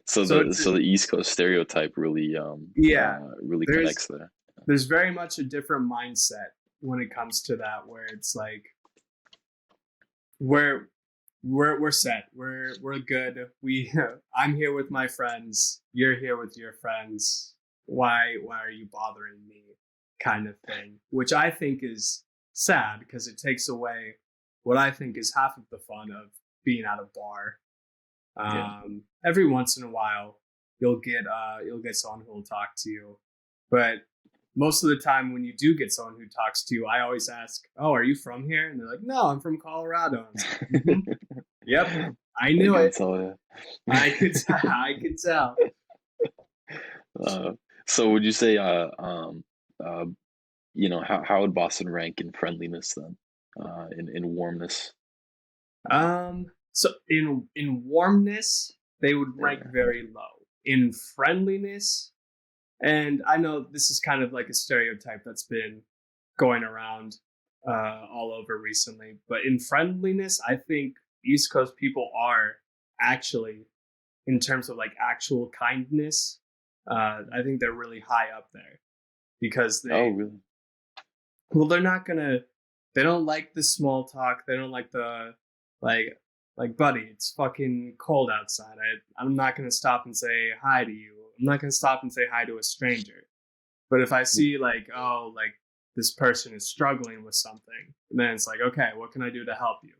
so so the it's so the East Coast stereotype yeah, really there's connects there. there's very much a different mindset when it comes to that, where it's like we're we're set. We're good. I'm here with my friends. You're here with your friends. Why are you bothering me? Kind of thing, which I think is sad because it takes away what I think is half of the fun of being at a bar. Yeah. Every once in a while, you'll get someone who will talk to you, but most of the time when you do get someone who talks to you, I always ask, "Oh, are you from here?" And they're like, "No, I'm from Colorado." And it's like, "Yep, I I knew can it. tell you. I could tell." Uh, so would you say, uh, how would Boston rank in friendliness then, in warmness? So in warmness, they would rank Yeah, very low. In friendliness, and I know this is kind of like a stereotype that's been going around all over recently, but in friendliness, I think East Coast people are actually, in terms of like actual kindness, I think they're really high up there because oh, really? they're not gonna, they don't like the small talk. They don't like the, like, buddy, it's fucking cold outside. I'm not gonna stop and say hi to you. I'm not gonna stop and say hi to a stranger. But if I see like, oh, like this person is struggling with something, then it's like, okay, what can I do to help you?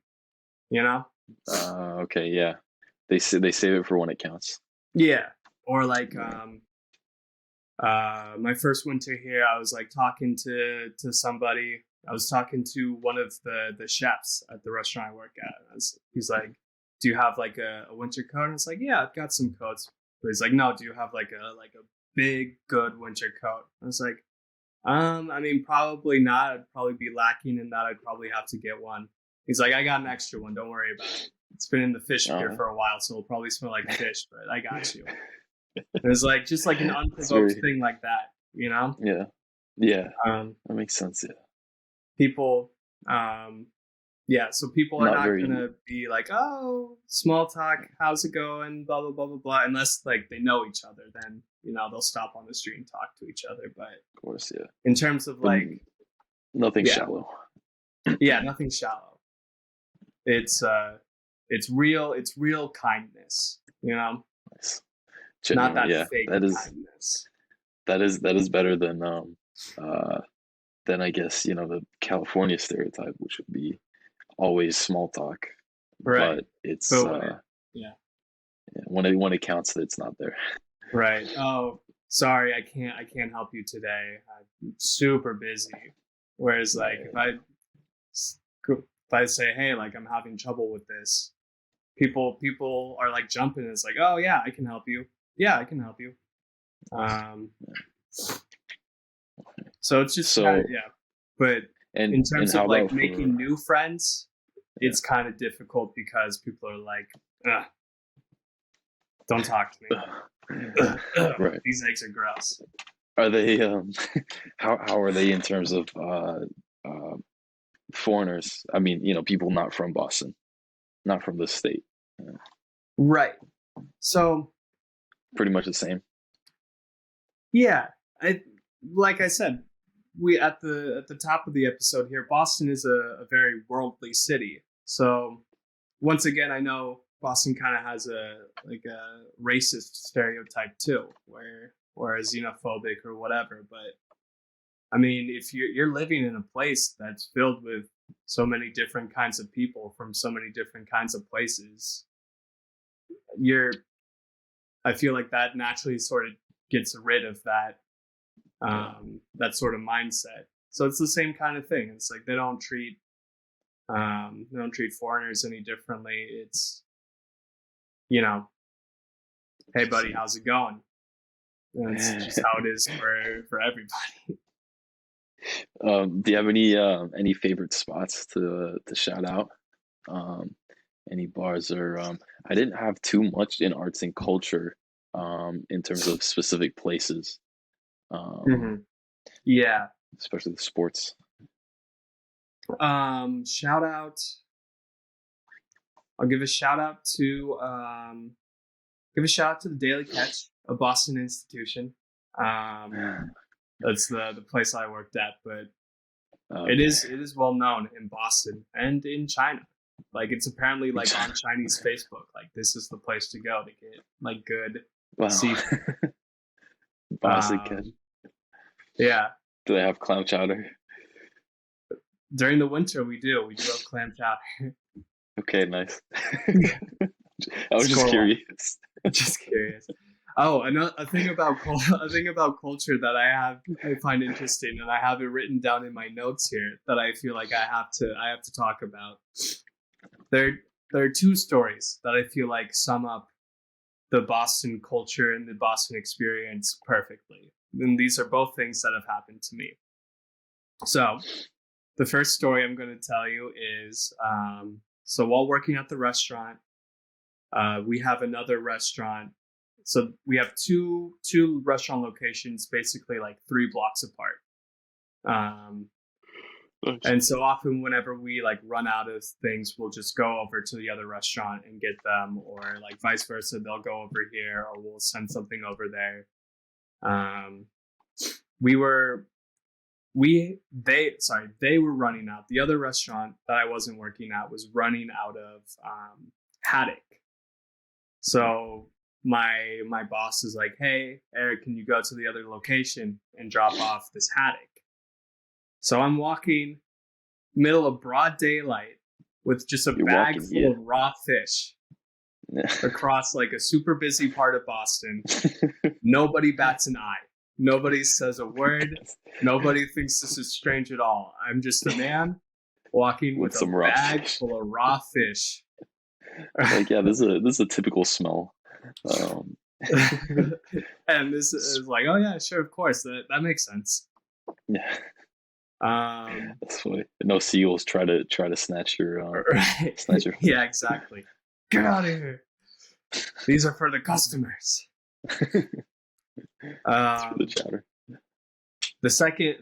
You know? Okay, yeah. They save it for when it counts. Yeah. Or like Yeah. my first winter here, I was like talking to somebody. I was talking to one of the chefs at the restaurant I work at. He's like, "Do you have like a winter coat?" And it's like, "Yeah, I've got some coats." But he's like, "No, do you have like a big good winter coat?" I was like, I mean, probably not. I'd probably be lacking in that. I'd probably have to get one." He's like, "I got an extra one. Don't worry about it. It's been in the fish pier Uh, for a while, so it'll probably smell like fish, but I got you." It was like just like an it's unprovoked very, thing like that, you know. yeah, yeah, Um, that makes sense. Yeah, people, um, yeah. So people are not not very, gonna be like, "Oh, small talk, how's it going?" Blah blah blah blah blah. Unless like they know each other, then they'll stop on the street and talk to each other. But of course, yeah, in terms of but like, nothing yeah, shallow. yeah, nothing shallow. It's real kindness, Nice. not Genuine, that yeah. fake kindness. That is better than I guess, the California stereotype, which would be always small talk, Right. but it's But when it, yeah. when it counts, it's not there. Right. Oh, sorry, I can't help you today. I'm super busy. Whereas like Yeah, if I say, "Hey, like I'm having trouble with this," people are like jumping. It's like, "Oh yeah, I can help you. Yeah, I can help you." nice. Um so it's just kind of, So yeah. But in and terms of how like about for making new friends, yeah. it's kind of difficult because people are like, "Ugh, don't talk to me. Ugh, ugh, Right. these eggs are gross." Are they how are they in terms of uh foreigners? I mean, people not from Boston, not from the state. Yeah. Right. So Pretty much the same. yeah, I like I said, we at the top of the episode here, Boston is a very worldly city. So once again, I know Boston kind of has a racist stereotype too, or a xenophobic or whatever. But I mean, if you're living in a place that's filled with so many different kinds of people from so many different kinds of places, you're I feel like that naturally sort of gets rid of Yeah. that sort of mindset. So it's the same kind of thing. It's like they don't treat foreigners any differently. It's you know, "Hey buddy, how's it going?" And it's just how it is for everybody. Do you have any favorite spots to shout out? Um, any bars or I didn't have too much in arts and culture in terms of specific places, um, Mm-hmm. Yeah. especially the sports. Shout out. I'll give a shout out to the Daily Catch, a Boston institution. Um, that's the place I worked at, but Okay. it is well known in Boston and in China. Like it's apparently like on Chinese Facebook. Like this is the place to go to get like good Wow. seafood. Boston Cat. Yeah, Do they have clam chowder? during the winter we do have clam chowder. Okay, nice. Yeah. I was just Score one. curious. Just curious. Oh, another a thing about culture that I find interesting, and I have it written down in my notes here that I feel like I have to talk about. There there are two stories that I feel like sum up the Boston culture and the Boston experience perfectly. And these are both things that have happened to me. So the first story I'm going to tell you is so while working at the restaurant, we have another restaurant. So we have two restaurant locations, basically like 3 blocks apart. And so often, whenever we like run out of things, we'll just go over to the other restaurant and get them, or like vice versa. They'll go over here, or we'll send something over there. We were they were running out. The other restaurant that I wasn't working at was running out of haddock. So my boss is like, "Hey, Eric, can you go to the other location and drop off this haddock?" So I'm walking middle of broad daylight with just a bag full of raw fish across like a super busy part of Boston. Nobody bats an eye. Nobody says a word. Nobody thinks this is strange at all. I'm just a man walking with a bag full of raw fish. Like, yeah, this is a typical smell. And this is like, oh yeah, sure, of course, that makes sense. Yeah. That's funny. No seagulls try to snatch your right. Yeah, exactly. Get out of here. These are for the customers. For the chowder. The second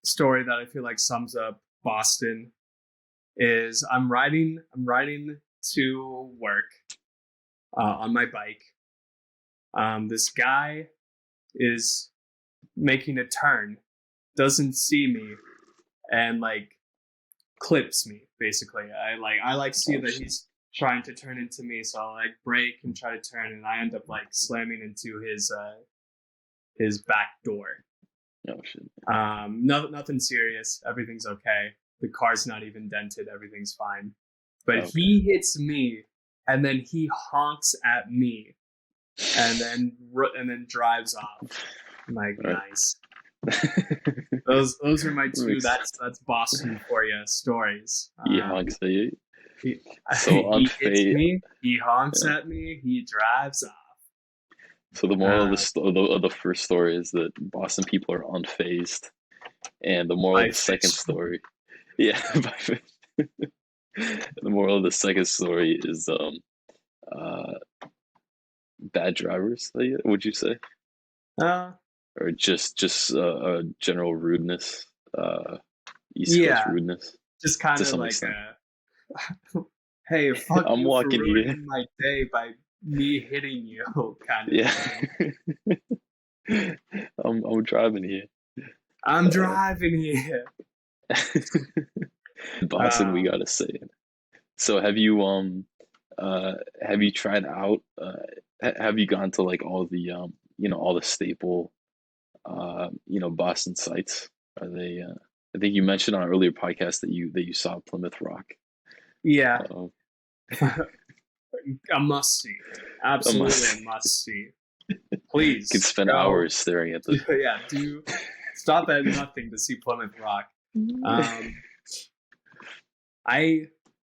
story that I feel like sums up Boston is I'm riding to work on my bike. This guy is making a turn, doesn't see me, and like clips me. Basically, I see that he's trying to turn into me, so I like brake and try to turn, and I end up like slamming into his back door. Oh shit. Nothing serious. Everything's okay. The car's not even dented. Everything's fine. But he hits me, and then he honks at me, and then drives off. I'm like, nice. Those are my two. That's Boston for you stories. He honks at you. He hits me. He honks at me. He drives off. So the moral of the first story is that Boston people are unfazed, and the moral of the second story, yeah, the moral of the second story is bad drivers. Would you say? Or just general rudeness, East Coast rudeness. Just kind of like hey, fuck I'm you walking for ruining here. my day by me hitting you, kind of thing. I'm driving here. I'm driving here. Boston, we gotta say it. So have you tried out? Have you gone to like all the all the staple Boston sites? Are they? I think you mentioned on an earlier podcast that you saw Plymouth Rock. Yeah. A must see. Absolutely a must see. Please. You could spend hours staring at them. Yeah, do stop at nothing to see Plymouth Rock.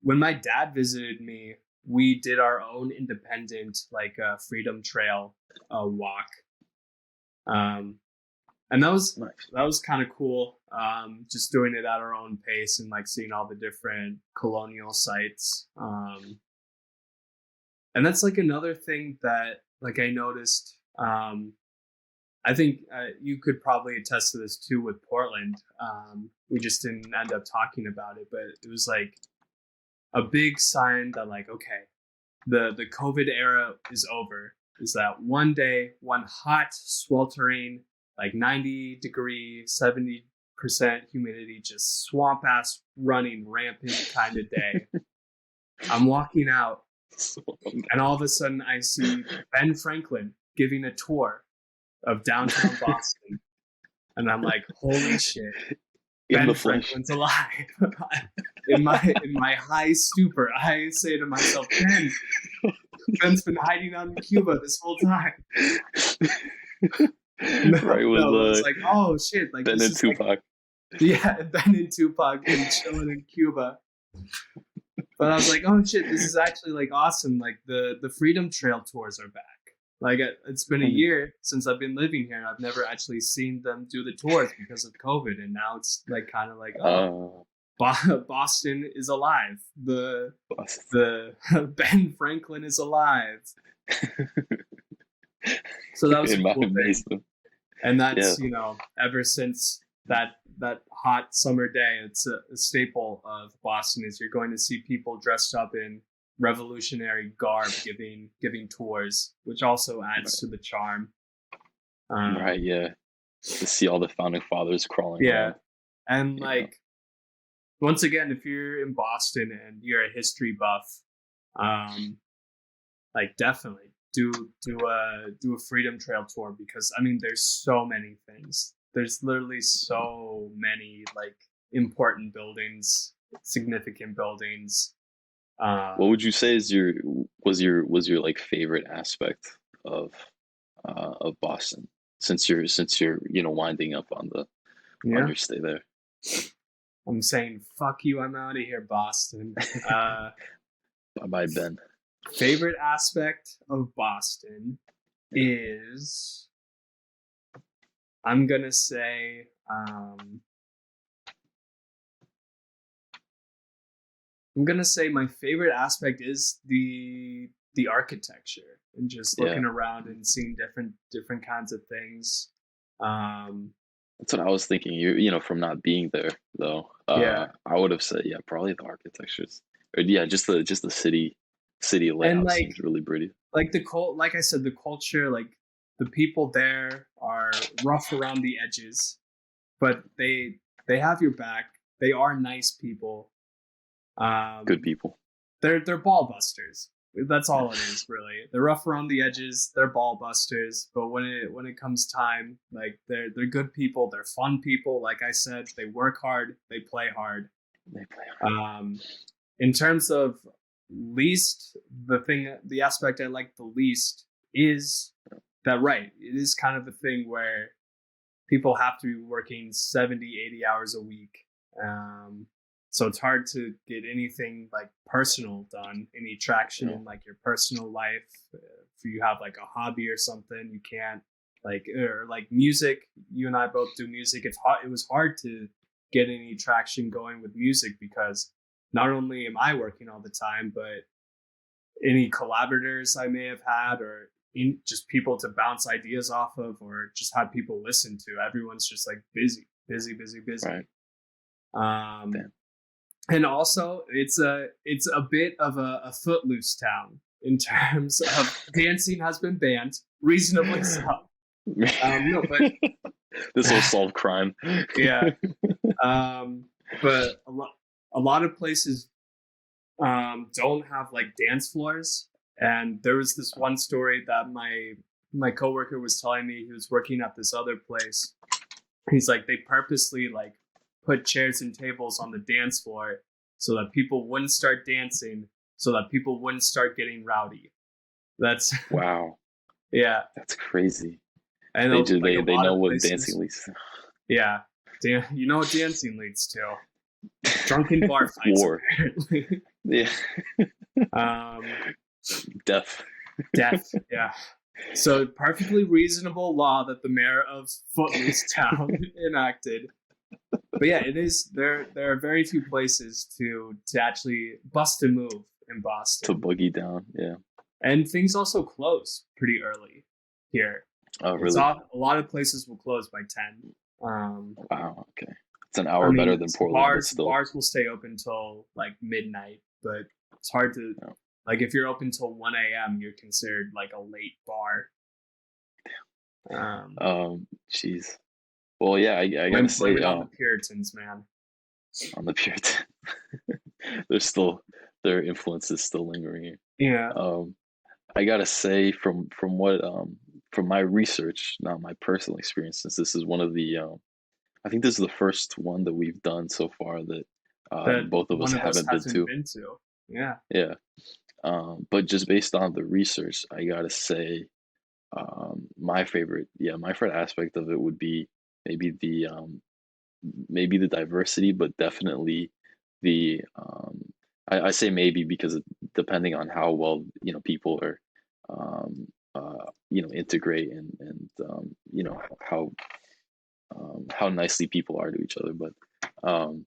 When my dad visited me, we did our own independent like Freedom Trail walk. And that was kind of cool. Just doing it at our own pace and like seeing all the different colonial sites. And that's like another thing that like I noticed. I think you could probably attest to this too with Portland. We just didn't end up talking about it, but it was like a big sign that like, okay, the COVID era is over. Is that one day, one hot, sweltering, like 90 degree, 70% humidity, just swamp ass running rampant kind of day. I'm walking out, and all of a sudden I see Ben Franklin giving a tour of downtown Boston. And I'm like, holy shit, In Ben the flesh. Franklin's alive. In my high stupor, I say to myself, Ben's been hiding out in Cuba this whole time. No, Right, with no, I was like, oh shit, like Ben this and is like, Tupac. yeah, Ben and Tupac been chilling in Cuba. But I was like, oh shit, this is actually like awesome. Like the Freedom Trail tours are back. Like it's been a year since I've been living here, and I've never actually seen them do the tours because of COVID. And now it's like kind of like, oh, Boston is alive. The Ben Franklin is alive. So that was a in my cool thing. basement. And that's ever since that hot summer day, it's a staple of Boston. Is you're going to see people dressed up in revolutionary garb giving tours, which also adds to the charm. Right, yeah. To see all the founding fathers crawling around. And like once again, if you're in Boston and you're a history buff, like definitely do a Freedom Trail tour, because I mean there's so many things. There's literally so many like important buildings, significant buildings. What would you say is was your like favorite aspect of Boston since you're winding up on your stay there? I'm saying fuck you, I'm out of here, Boston. Bye bye, Ben. Favorite aspect of Boston is, I'm gonna say, my favorite aspect is the architecture and just looking around and seeing different kinds of things. That's what I was thinking. From not being there though. I would have said probably the architectures, or just the city layout and like, seems really pretty. Like like I said, the culture, like the people there are rough around the edges, but they have your back. They are nice people. Good people. They're ball busters. That's all it is, really. They're rough around the edges. They're ball busters. But when it comes time, like they're good people. They're fun people. Like I said, they work hard. They play hard. In terms of the aspect I like the least is that, right, it is kind of a thing where people have to be working 70, 80 hours a week. So it's hard to get anything like personal done, any traction in like your personal life. If you have like a hobby or something, you can't, or like music. You and I both do music. It was hard to get any traction going with music, because not only am I working all the time, but any collaborators I may have had, or just people to bounce ideas off of, or just have people listen to. Everyone's just like busy. Right. And also it's a bit of a footloose town in terms of dancing has been banned, reasonably so. No, but this will solve crime. Yeah. But a lot of places don't have like dance floors. And there was this one story that my coworker was telling me. He was working at this other place. He's like, they purposely like put chairs and tables on the dance floor so that people wouldn't start dancing, so that people wouldn't start getting rowdy. That's wow. Yeah, that's crazy. And they know what dancing leads to. Yeah, you know what dancing leads to? Drunken bar fights. War. Apparently. Yeah. Death. Yeah. So perfectly reasonable law that the mayor of Footloose Town enacted. But yeah, it is. There are very few places to actually bust a move in Boston. To boogie down, yeah. And things also close pretty early here. Oh, really? A lot of places will close by 10. Wow, okay. It's an hour better than Portland. Bars will stay open till like midnight, but it's hard to like if you're open till 1 a.m. you're considered like a late bar. Jeez. Well, yeah, I gotta say, on the Puritans, man. On the Puritans, their influence is still lingering here. Yeah. I gotta say, from from my research, not my personal experience, since this is one of the I think this is the first one that we've done so far that That both of us one of us haven't been hasn't to. been to. Yeah. Yeah. But just based on the research, I gotta say, my favorite aspect of it would be maybe maybe the diversity, but definitely I say maybe because depending on how well people are integrate and how nicely people are to each other, but um,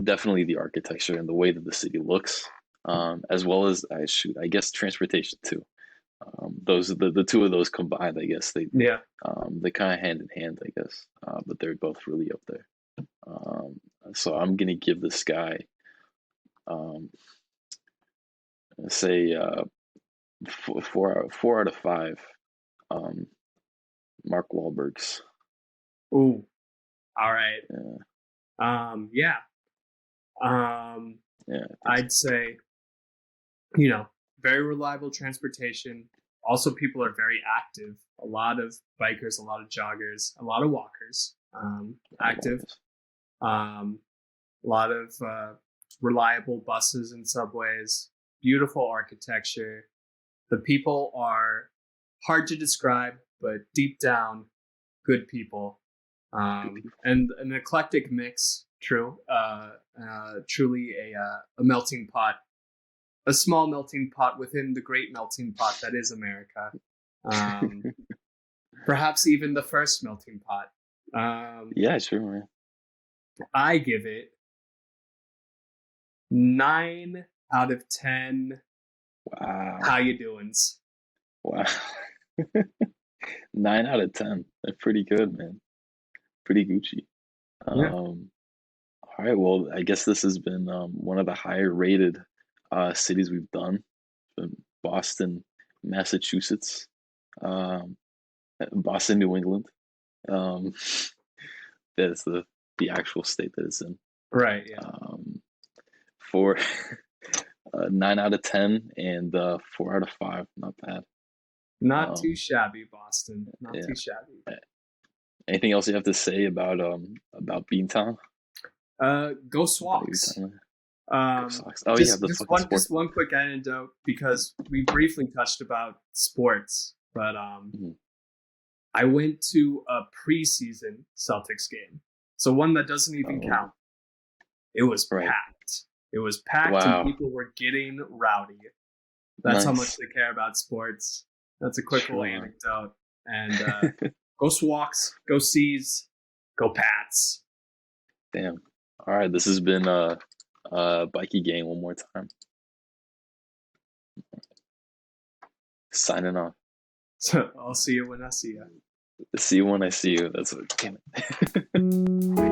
definitely the architecture and the way that the city looks, as well as I guess transportation too. Those the two of those combined, I guess Yeah. they kind of hand in hand, I guess, but they're both really up there. Um, so I'm gonna give this guy, um, say, 4 out of 5. Um, Mark Wahlberg's. Ooh. All right. Yeah, Yeah. Um, yeah, I think so. I'd say, very reliable transportation. Also, people are very active. A lot of bikers, a lot of joggers, a lot of walkers. Active. Um, a lot of reliable buses and subways. Beautiful architecture. The people are hard to describe, but deep down, good people. And an eclectic mix. True. Truly a melting pot, a small melting pot within the great melting pot that is America. Um, Perhaps even the first melting pot. Yeah, sure, man. I give it 9 out of 10. Wow, How you doings? wow. 9 out of 10. That's pretty good, man. Pretty Gucci. Yeah. All right, well, I guess this has been one of the higher rated cities we've done. Been Boston, Massachusetts, um, Boston, New England. Um, that's the actual state that it's in. Right. Yeah. For 9 out of 10 and 4 out of 5, not bad. Not too Um, shabby, Boston. Not yeah. too shabby. Anything else you have to say about Beantown? Go About your Swalks. time there? Go Um, Sox. Oh yeah, just the just fucking one sports. just one quick anecdote because we briefly touched about sports, but Mhm. I went to a preseason Celtics game, so one that doesn't even count. Oh, It was right. packed. It was packed, and Wow. people were getting rowdy. That's how much Nice. they care about sports. That's a quick little Sure. anecdote. And go Swalks, go Seas, go Pats. Damn. All right. This has been Bikey Gang one more time. Signing off. So I'll see you when I see you. See you when I see you. That's what. Damn it.